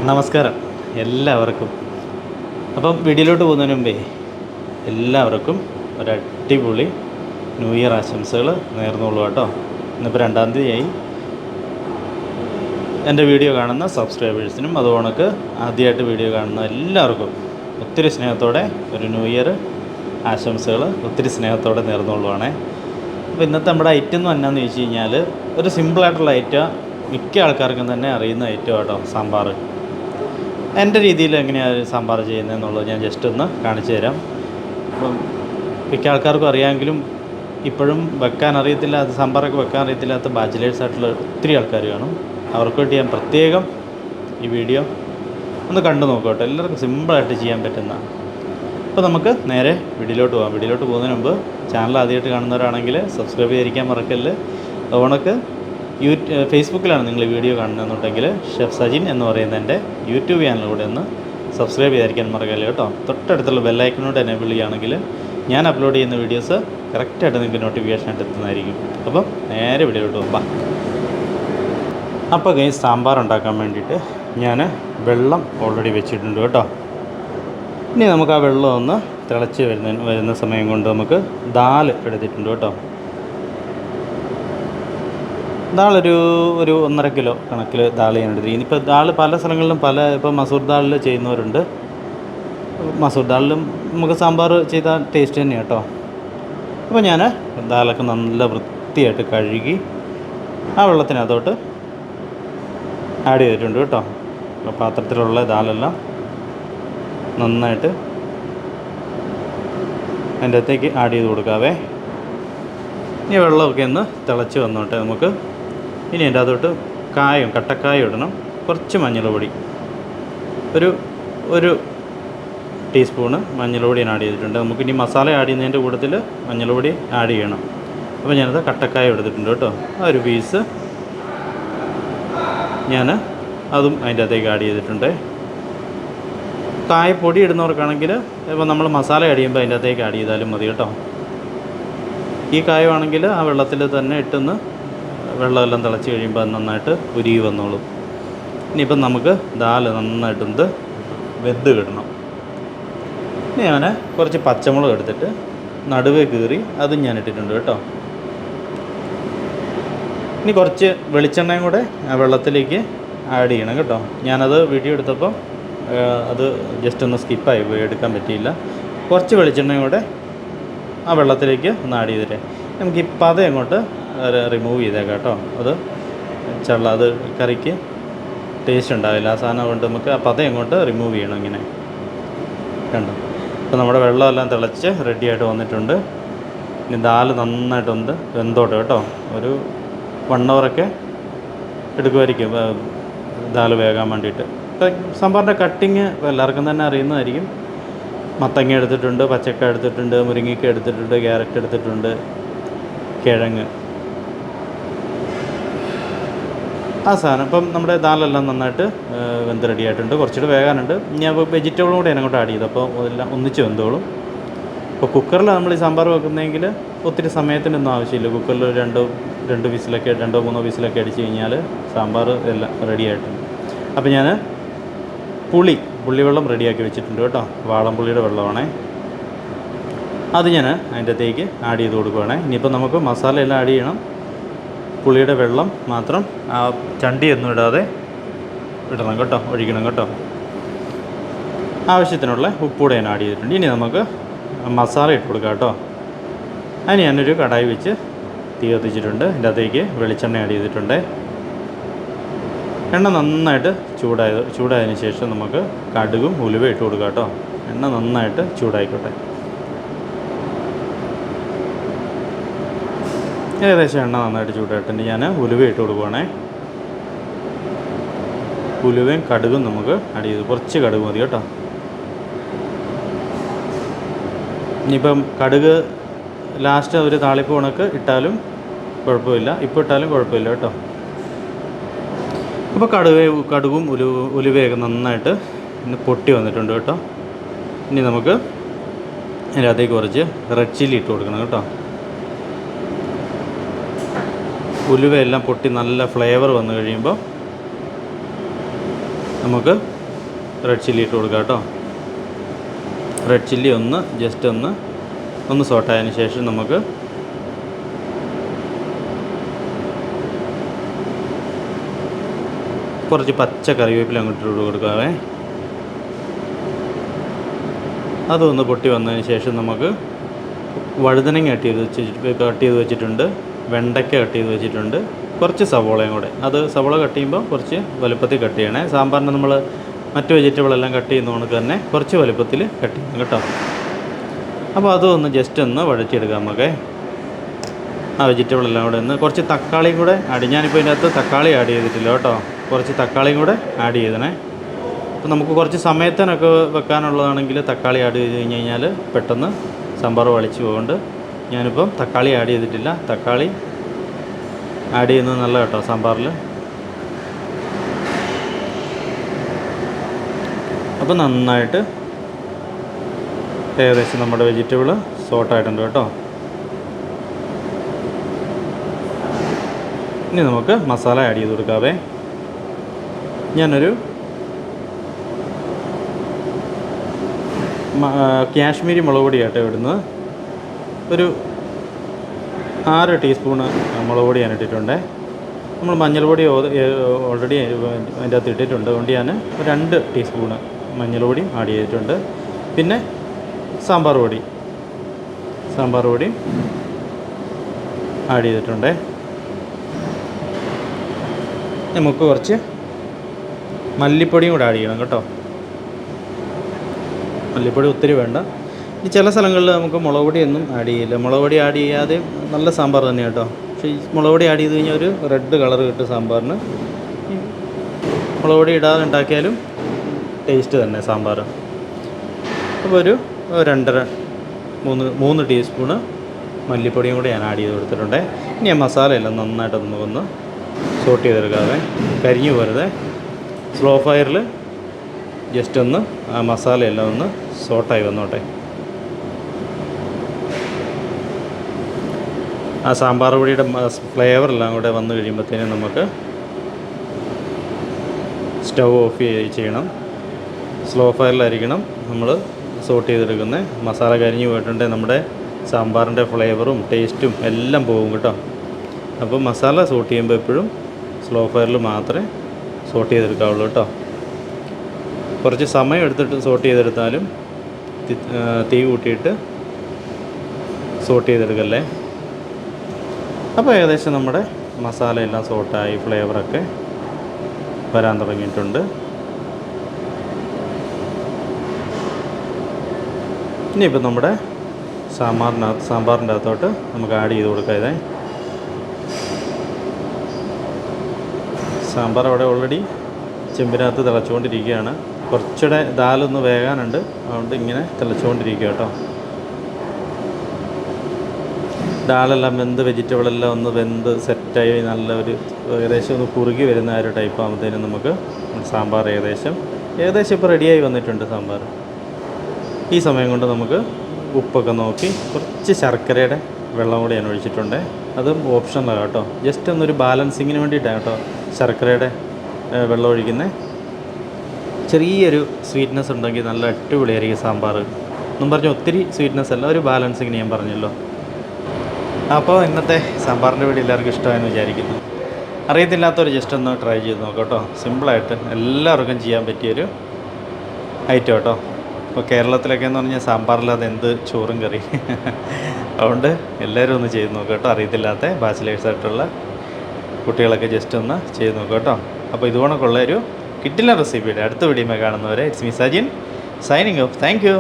നമസ്കാരം എല്ലാവർക്കും. അപ്പം വീഡിയോയിലോട്ട് പോകുന്നതിന് മുമ്പേ എല്ലാവർക്കും ഒരടിപൊളി ന്യൂ ഇയർ ആശംസകൾ നേർന്നുള്ളൂ കേട്ടോ. ഇന്നിപ്പോൾ 2-ാം തീയതിയായി. എൻ്റെ വീഡിയോ കാണുന്ന സബ്സ്ക്രൈബേഴ്സിനും അതുകൊണ്ടൊക്കെ ആദ്യമായിട്ട് വീഡിയോ കാണുന്ന എല്ലാവർക്കും ഒത്തിരി സ്നേഹത്തോടെ ഒരു ന്യൂ ഇയർ ആശംസകൾ ഒത്തിരി സ്നേഹത്തോടെ നേർന്നുള്ളൂവാണേ. അപ്പോൾ ഇന്നത്തെ നമ്മുടെ ഐറ്റം എന്ന് എന്നാന്ന് ചോദിച്ചു കഴിഞ്ഞാൽ ഒരു സിമ്പിളായിട്ടുള്ള ഐറ്റം, മിക്ക ആൾക്കാർക്കും തന്നെ അറിയുന്ന ഐറ്റം കേട്ടോ, സാമ്പാർ. എൻ്റെ രീതിയിൽ എങ്ങനെയാണ് സാമ്പാർ ചെയ്യുന്നതെന്നുള്ളത് ഞാൻ ജസ്റ്റ് ഒന്ന് കാണിച്ചു തരാം. അപ്പം മിക്ക ആൾക്കാർക്കും അറിയാമെങ്കിലും ഇപ്പോഴും വെക്കാൻ അറിയത്തില്ല, അത് സാമ്പാറൊക്കെ വെക്കാൻ അറിയത്തില്ലാത്ത ബാച്ചിലേഴ്സായിട്ടുള്ള ഒത്തിരി ആൾക്കാർ കാണും. അവർക്ക് വേണ്ടി ഞാൻ പ്രത്യേകം ഈ വീഡിയോ ഒന്ന് കണ്ടു നോക്കട്ടെ. എല്ലാവർക്കും സിമ്പിളായിട്ട് ചെയ്യാൻ പറ്റുന്ന. അപ്പോൾ നമുക്ക് നേരെ വീഡിയോയിലോട്ട് പോകാം. വീഡിയോയിലോട്ട് പോകുന്നതിന് മുമ്പ് ചാനൽ ആദ്യമായിട്ട് കാണുന്നവരാണെങ്കിൽ സബ്സ്ക്രൈബ് ചെയ്തിരിക്കാൻ മറക്കല്ല്. അതുകൊണ്ടൊക്കെ ഫേസ്ബുക്കിലാണ് നിങ്ങൾ ഈ വീഡിയോ കാണുന്നതെന്നുണ്ടെങ്കിൽ ഷെഫ് സജിൻ എന്ന് പറയുന്ന എൻ്റെ യൂട്യൂബ് ചാനലിലൂടെ ഒന്ന് സബ്സ്ക്രൈബ് ചെയ്തിരിക്കാൻ മറക്കല്ലേ കേട്ടോ. തൊട്ടടുത്തുള്ള ബെല്ലൈക്കനോട് എനേബിൾ ചെയ്യുകയാണെങ്കിൽ ഞാൻ അപ്ലോഡ് ചെയ്യുന്ന വീഡിയോസ് കറക്റ്റായിട്ട് നിങ്ങൾക്ക് നോട്ടിഫിക്കേഷൻ ആയിട്ട് എത്തുന്നതായിരിക്കും. അപ്പം നേരെ വീഡിയോയിലോട്ട് പോകാം. അപ്പോൾ സാമ്പാർ ഉണ്ടാക്കാൻ വേണ്ടിയിട്ട് ഞാൻ വെള്ളം ഓൾറെഡി വെച്ചിട്ടുണ്ട് കേട്ടോ. ഇനി നമുക്ക് ആ വെള്ളം ഒന്ന് തിളച്ച് വരുന്ന സമയം കൊണ്ട് നമുക്ക് ദാൽ എടുത്തിട്ടുണ്ട് കേട്ടോ. ദാളൊരു 1.5 കിലോ കണക്കിൽ ദാൽ ഞാൻ എടുത്തിരിക്കും. ഇപ്പോൾ ദാൽ പല സ്ഥലങ്ങളിലും ഇപ്പോൾ മസൂർ ദാളിൽ ചെയ്യുന്നവരുണ്ട്. മസൂർ ദാളിലും നമുക്ക് സാമ്പാർ ചെയ്താൽ ടേസ്റ്റ് തന്നെയാണ് കേട്ടോ. അപ്പോൾ ഞാൻ ദാലൊക്കെ നല്ല വൃത്തിയായിട്ട് കഴുകി ആ വെള്ളത്തിനകത്തോട്ട് ആഡ് ചെയ്തിട്ടുണ്ട് കേട്ടോ. പാത്രത്തിലുള്ള ദാലെല്ലാം നന്നായിട്ട് അതിൻ്റെ അകത്തേക്ക് ആഡ് ചെയ്ത് കൊടുക്കാവേ. ഇനി വെള്ളമൊക്കെ ഒന്ന് തിളച്ച് വന്നോട്ടെ. നമുക്ക് ഇനി അതിൻ്റെ അകത്തോട്ട് കട്ടക്കായം ഇടണം. കുറച്ച് മഞ്ഞൾപ്പൊടി, ഒരു ടീസ്പൂണ് മഞ്ഞൾപ്പൊടി ഞാൻ ആഡ് ചെയ്തിട്ടുണ്ട്. നമുക്കിനി മസാല ആഡ് ചെയ്യുന്നതിൻ്റെ കൂട്ടത്തിൽ മഞ്ഞൾപ്പൊടി ആഡ് ചെയ്യണം. അപ്പോൾ ഞാനത് കട്ടക്കായം എടുത്തിട്ടുണ്ട് കേട്ടോ. ആ ഒരു പീസ് ഞാൻ അതും അതിൻ്റെ അകത്തേക്ക് ആഡ് ചെയ്തിട്ടുണ്ട്. കായപ്പൊടി ഇടുന്നവർക്കാണെങ്കിൽ ഇപ്പോൾ നമ്മൾ മസാല ആഡ് ചെയ്യുമ്പോൾ അതിൻ്റെ അകത്തേക്ക് ആഡ് ചെയ്താലും മതി കേട്ടോ. ഈ കായമാണെങ്കിൽ ആ വെള്ളത്തിൽ തന്നെ ഇട്ടൊന്ന് വെള്ളമെല്ലാം തിളച്ച് കഴിയുമ്പോൾ അത് നന്നായിട്ട് ഉരുകി വന്നോളും. ഇനിയിപ്പം നമുക്ക് ദാൽ നന്നായിട്ടൊന്ന് വെന്ത് കിടണം. ഇനി ഞാൻ കുറച്ച് പച്ചമുളക് എടുത്തിട്ട് നടുവേ കീറി അതും ഞാൻ ഇട്ടിട്ടുണ്ട് കേട്ടോ. ഇനി കുറച്ച് വെളിച്ചെണ്ണയും കൂടെ ആ വെള്ളത്തിലേക്ക് ആഡ് ചെയ്യണം കേട്ടോ. ഞാനത് വീഡിയോ എടുത്തപ്പോൾ അത് ജസ്റ്റ് ഒന്ന് സ്കിപ്പായി പോയി, എടുക്കാൻ പറ്റിയില്ല. കുറച്ച് വെളിച്ചെണ്ണയും കൂടെ ആ വെള്ളത്തിലേക്ക് ഒന്ന് ആഡ് ചെയ്തിട്ട് നമുക്ക് ഈ പത അങ്ങോട്ട് റിമൂവ് ചെയ്തേക്കാം കേട്ടോ. അത് കറിക്ക് ടേസ്റ്റ് ഉണ്ടാവില്ല. ആ സാധനം കൊണ്ട് നമുക്ക് ആ പത അങ്ങോട്ട് റിമൂവ് ചെയ്യണം. ഇങ്ങനെ കണ്ടോ. അപ്പോൾ നമ്മുടെ വെള്ളമെല്ലാം തിളച്ച് റെഡിയായിട്ട് വന്നിട്ടുണ്ട്. ഇനി ദാൽ നന്നായിട്ടൊന്ന് വെന്തോട്ടെ കേട്ടോ. ഒരു 1 hour എടുക്കുമായിരിക്കും ദാൽ വേകാൻ വേണ്ടിയിട്ട്. ഇപ്പം സാമ്പാറിൻ്റെ കട്ടിങ് എല്ലാവർക്കും തന്നെ അറിയുന്നതായിരിക്കും. മത്തങ്ങ എടുത്തിട്ടുണ്ട്, പച്ചക്ക എടുത്തിട്ടുണ്ട്, മുരിങ്ങയ്ക്ക എടുത്തിട്ടുണ്ട്, ക്യാരറ്റ് എടുത്തിട്ടുണ്ട്, കിഴങ്ങ്, ആ സാധനം. ഇപ്പം നമ്മുടെ ദാലെല്ലാം നന്നായിട്ട് വെന്ത് റെഡിയായിട്ടുണ്ട്. കുറച്ചുകൂടെ വേകാനുണ്ട്. ഞാൻ ഇപ്പോൾ വെജിറ്റബിളും കൂടെ അതിനങ്ങോട്ട് ആഡ് ചെയ്തു. അപ്പോൾ എല്ലാം ഒന്നിച്ച് വെന്തോളും. ഇപ്പോൾ കുക്കറിലാണ് നമ്മൾ ഈ സാമ്പാർ വെക്കുന്നതെങ്കിൽ ഒത്തിരി സമയത്തിനൊന്നും ആവശ്യമില്ല. കുക്കറിൽ 2 വിസിലൊക്കെ 2-3 വിസിലൊക്കെ അടിച്ച് കഴിഞ്ഞാൽ സാമ്പാർ എല്ലാം റെഡിയായിട്ടുണ്ട്. അപ്പോൾ ഞാൻ പുള്ളിവെള്ളം റെഡിയാക്കി വെച്ചിട്ടുണ്ട് കേട്ടോ. വാളംപുള്ളിയുടെ വെള്ളമാണേ. അത് ഞാൻ അതിൻ്റെ അകത്തേക്ക് ആഡ് ചെയ്ത് കൊടുക്കുകയാണേ. ഇനിയിപ്പോൾ നമുക്ക് മസാലയെല്ലാം ആഡ് ചെയ്യണം. പുളിയുടെ വെള്ളം മാത്രം ആ ചണ്ടിയൊന്നും ഇടാതെ ഇടണം കേട്ടോ, ഒഴിക്കണം കേട്ടോ. ആവശ്യത്തിനുള്ള ഉപ്പൂടെ ഞാൻ ആഡ് ചെയ്തിട്ടുണ്ട്. ഇനി നമുക്ക് മസാല ഇട്ട് കൊടുക്കാം കേട്ടോ. അതിന് ഞാനൊരു കടായി വെച്ച് തീ കത്തിച്ചിട്ടുണ്ട്. അതിൻ്റെ അകത്തേക്ക് വെളിച്ചെണ്ണ ആഡ് ചെയ്തിട്ടുണ്ട്. എണ്ണ നന്നായിട്ട് ചൂടായതിന് ശേഷം നമുക്ക് കടുകും ഉലുവ ഇട്ട് കൊടുക്കാം കേട്ടോ. എണ്ണ നന്നായിട്ട് ചൂടായിക്കോട്ടെ. ഏകദേശം എണ്ണ നന്നായിട്ട് ചൂടായിട്ടുണ്ട്. ഞാൻ ഉലുവ ഇട്ട് കൊടുക്കുവാണേ. ഉലുവയും കടുകും നമുക്ക് ആഡ് ചെയ്ത് കുറച്ച് കടുക് മതി കേട്ടോ. ഇനിയിപ്പം കടുക് ലാസ്റ്റ് ഒരു താളിപ്പ് കണക്ക് ഇട്ടാലും കുഴപ്പമില്ല, ഇപ്പോൾ ഇട്ടാലും കുഴപ്പമില്ല കേട്ടോ. അപ്പോൾ കടുകും ഉലുവയൊക്കെ നന്നായിട്ട് പൊട്ടി വന്നിട്ടുണ്ട് കേട്ടോ. ഇനി നമുക്ക് അതിനകത്തേക്ക് കുറച്ച് റെഡ് ചില്ലി ഇട്ട് കൊടുക്കണം കേട്ടോ. ഉലുവയെല്ലാം പൊട്ടി നല്ല ഫ്ലേവർ വന്നു കഴിയുമ്പോൾ നമുക്ക് റെഡ് ചില്ലി ഇട്ട് കൊടുക്കാം കേട്ടോ. റെഡ് ചില്ലി ജസ്റ്റ് ഒന്ന് സോട്ടായതിന് ശേഷം നമുക്ക് കുറച്ച് പച്ച കറിവേപ്പില അങ്ങോട്ട് ഇട്ട് കൊടുക്കാവേ. അതൊന്ന് പൊട്ടി വന്നതിന് ശേഷം നമുക്ക് വഴുതനങ്ങ കട്ട് ചെയ്ത് വെച്ചിട്ടുണ്ട്, വെണ്ടയ്ക്ക കട്ട് ചെയ്ത് വെച്ചിട്ടുണ്ട്, കുറച്ച് സവോളയും കൂടെ. അത് സവോള കട്ട് ചെയ്യുമ്പോൾ കുറച്ച് വലുപ്പത്തിൽ കട്ട് ചെയ്യണേ. സാമ്പാറിന് നമ്മൾ മറ്റ് വെജിറ്റബിളെല്ലാം കട്ട് ചെയ്യുന്ന കണക്ക് തന്നെ കുറച്ച് വലുപ്പത്തിൽ കട്ട് ചെയ്യണം കേട്ടോ. അപ്പോൾ അതൊന്ന് ജസ്റ്റ് ഒന്ന് വഴറ്റിയെടുക്കാം നമുക്ക്. ആ വെജിറ്റബിളെല്ലാം കൂടെ കുറച്ച് തക്കാളിയും കൂടെ ഞാനിപ്പോൾ ഇതിനകത്ത് തക്കാളി ആഡ് ചെയ്തിട്ടില്ല കേട്ടോ. കുറച്ച് തക്കാളിയും കൂടെ ആഡ് ചെയ്തണേ. അപ്പോൾ നമുക്ക് കുറച്ച് സമയത്തിനൊക്കെ വെക്കാനുള്ളതാണെങ്കിൽ തക്കാളി ആഡ് ചെയ്ത് കഴിഞ്ഞ് കഴിഞ്ഞാൽ പെട്ടെന്ന് സാമ്പാർ വളിച്ച് പോകുന്നുണ്ട്. ഞാനിപ്പം തക്കാളി ആഡ് ചെയ്തിട്ടില്ല. തക്കാളി ആഡ് ചെയ്യുന്നത് നല്ല കേട്ടോ സാമ്പാറിൽ. അപ്പോൾ നന്നായിട്ട് ഏകദേശം നമ്മുടെ വെജിറ്റബിൾ സോട്ടായിട്ടുണ്ട് കേട്ടോ. ഇനി നമുക്ക് മസാല ആഡ് ചെയ്ത് കൊടുക്കാവേ. ഞാനൊരു കാശ്മീരി മുളക് പൊടി ആട്ടോ ഇടുന്നത്. ഒരു 6 ടീസ്പൂണ് മുളക് പൊടി ഞാൻ ഇട്ടിട്ടുണ്ട്. നമ്മൾ മഞ്ഞൾപ്പൊടി ഓൾറെഡി അതിൻ്റെ അകത്ത് ഇട്ടിട്ടുണ്ട്. അതുകൊണ്ട് ഞാൻ 2 ടീസ്പൂണ് മഞ്ഞൾ പൊടി ആഡ് ചെയ്തിട്ടുണ്ട്. പിന്നെ സാമ്പാർ പൊടി ആഡ് ചെയ്തിട്ടുണ്ട്. നമുക്ക് കുറച്ച് മല്ലിപ്പൊടിയും കൂടെ ആഡ് ചെയ്യണം കേട്ടോ. മല്ലിപ്പൊടി ഒത്തിരി വേണ്ട. ഈ ചില സ്ഥലങ്ങളിൽ നമുക്ക് മുളക് പൊടിയൊന്നും ആഡ് ചെയ്യില്ല. മുളക് പൊടി ആഡ് ചെയ്യാതെ നല്ല സാമ്പാർ തന്നെയാണ് കേട്ടോ. പക്ഷേ ഈ മുളക് പൊടി ആഡ് ചെയ്ത് കഴിഞ്ഞാൽ ഒരു റെഡ് കളർ കിട്ടും സാമ്പാറിന്. മുളക് പൊടി ഇടാതെ ഉണ്ടാക്കിയാലും ടേസ്റ്റ് തന്നെ സാമ്പാർ. അപ്പോൾ ഒരു 2.5-3 ടീസ്പൂണ് മല്ലിപ്പൊടിയും കൂടെ ഞാൻ ആഡ് ചെയ്ത് കൊടുത്തിട്ടുണ്ട്. ഇനി ആ മസാലയെല്ലാം നന്നായിട്ട് നമുക്കൊന്ന് സോട്ട് ചെയ്തെടുക്കാതെ കരിഞ്ഞു പോരുത്. സ്ലോ ഫയറിൽ ജസ്റ്റ് ഒന്ന് ആ മസാലയെല്ലാം ഒന്ന് സോട്ടായി വന്നോട്ടെ. ആ സാമ്പാർ പൊടിയുടെ ഫ്ലേവറെല്ലാം കൂടെ വന്നു കഴിയുമ്പോഴത്തേനും നമുക്ക് സ്റ്റൗ ഓഫ് ചെയ്യണം. സ്ലോ ഫയറിലായിരിക്കണം നമ്മൾ സോട്ട് ചെയ്തെടുക്കുന്നത്. മസാല കരിഞ്ഞു പോയിട്ടുണ്ടെങ്കിൽ നമ്മുടെ സാമ്പാറിൻ്റെ ഫ്ലേവറും ടേസ്റ്റും എല്ലാം പോകും കേട്ടോ. അപ്പോൾ മസാല സോട്ട് ചെയ്യുമ്പോൾ എപ്പോഴും സ്ലോ ഫയറിൽ മാത്രമേ സോട്ട് ചെയ്തെടുക്കാവുള്ളൂ കേട്ടോ. കുറച്ച് സമയം എടുത്തിട്ട് സോട്ട് ചെയ്തെടുത്താലും തീ കൂട്ടിയിട്ട് സോട്ട് ചെയ്തെടുക്കല്ലേ. അപ്പോൾ ഏകദേശം നമ്മുടെ മസാലയെല്ലാം സോട്ടായി ഫ്ലേവറൊക്കെ വരാൻ തുടങ്ങിയിട്ടുണ്ട്. ഇനിയിപ്പോൾ നമ്മുടെ സാമ്പാറിൻ്റെ അകത്തോട്ട് നമുക്ക് ആഡ് ചെയ്ത് കൊടുക്കാം. ഇതേ സാമ്പാർ അവിടെ ഓൾറെഡി ചെമ്പിനകത്ത് തിളച്ചുകൊണ്ടിരിക്കുകയാണ്. കുറച്ചുകൂടെ ദാലൊന്ന് വേകാനുണ്ട്. അതുകൊണ്ട് ഇങ്ങനെ തിളച്ചുകൊണ്ടിരിക്കുക കേട്ടോ. ദാലെല്ലാം വെജിറ്റബിളെല്ലാം ഒന്ന് വെന്ത് സെറ്റായി നല്ല ഒരു ഏകദേശം ഒന്ന് കുറുകി വരുന്ന ആ ഒരു ടൈപ്പ് ആകുമ്പോഴത്തേനും നമുക്ക് സാമ്പാർ ഏകദേശം ഇപ്പോൾ റെഡിയായി വന്നിട്ടുണ്ട് സാമ്പാർ. ഈ സമയം കൊണ്ട് നമുക്ക് ഉപ്പൊക്കെ നോക്കി കുറച്ച് ശർക്കരയുടെ വെള്ളം കൂടി ഞാൻ ഒഴിച്ചിട്ടുണ്ട്. അതും ഓപ്ഷണലാണ് കേട്ടോ. ജസ്റ്റ് ഒന്നൊരു ബാലൻസിങ്ങിന് വേണ്ടിയിട്ടാണ് കേട്ടോ ശർക്കരയുടെ വെള്ളം ഒഴിക്കുന്നത്. ചെറിയൊരു സ്വീറ്റ്നെസ് ഉണ്ടെങ്കിൽ നല്ല അടിപൊളിയായിരിക്കും സാമ്പാർ. എന്നും പറഞ്ഞാൽ ഒത്തിരി സ്വീറ്റ്നെസ് അല്ല, ഒരു ബാലൻസിങ്ങിന് ഞാൻ പറഞ്ഞല്ലോ. അപ്പോൾ ഇന്നത്തെ സാമ്പാറിൻ്റെ വീഡിയോ എല്ലാവർക്കും ഇഷ്ടമായെന്ന് വിചാരിക്കുന്നു. അറിയത്തില്ലാത്തവർ ജസ്റ്റ് ഒന്ന് ട്രൈ ചെയ്ത് നോക്കാം കേട്ടോ. സിമ്പിളായിട്ട് എല്ലാവർക്കും ചെയ്യാൻ പറ്റിയൊരു ഐറ്റം കേട്ടോ. ഇപ്പോൾ കേരളത്തിലൊക്കെ എന്ന് പറഞ്ഞാൽ സാമ്പാറില്ലാതെ എന്ത് ചോറും കറി. അതുകൊണ്ട് എല്ലാവരും ഒന്ന് ചെയ്ത് നോക്കാം കേട്ടോ. അറിയത്തില്ലാത്ത ബാച്ചിലേഴ്സായിട്ടുള്ള കുട്ടികളൊക്കെ ജസ്റ്റ് ഒന്ന് ചെയ്ത് നോക്കാം കേട്ടോ. അപ്പോൾ ഇതുകൊണ്ടൊക്കെയുള്ള ഒരു കിട്ടില്ല റെസിപ്പിയുടെ അടുത്ത വീഡിയോ കാണുന്നവരെ it's me Sajin signing off. Thank you.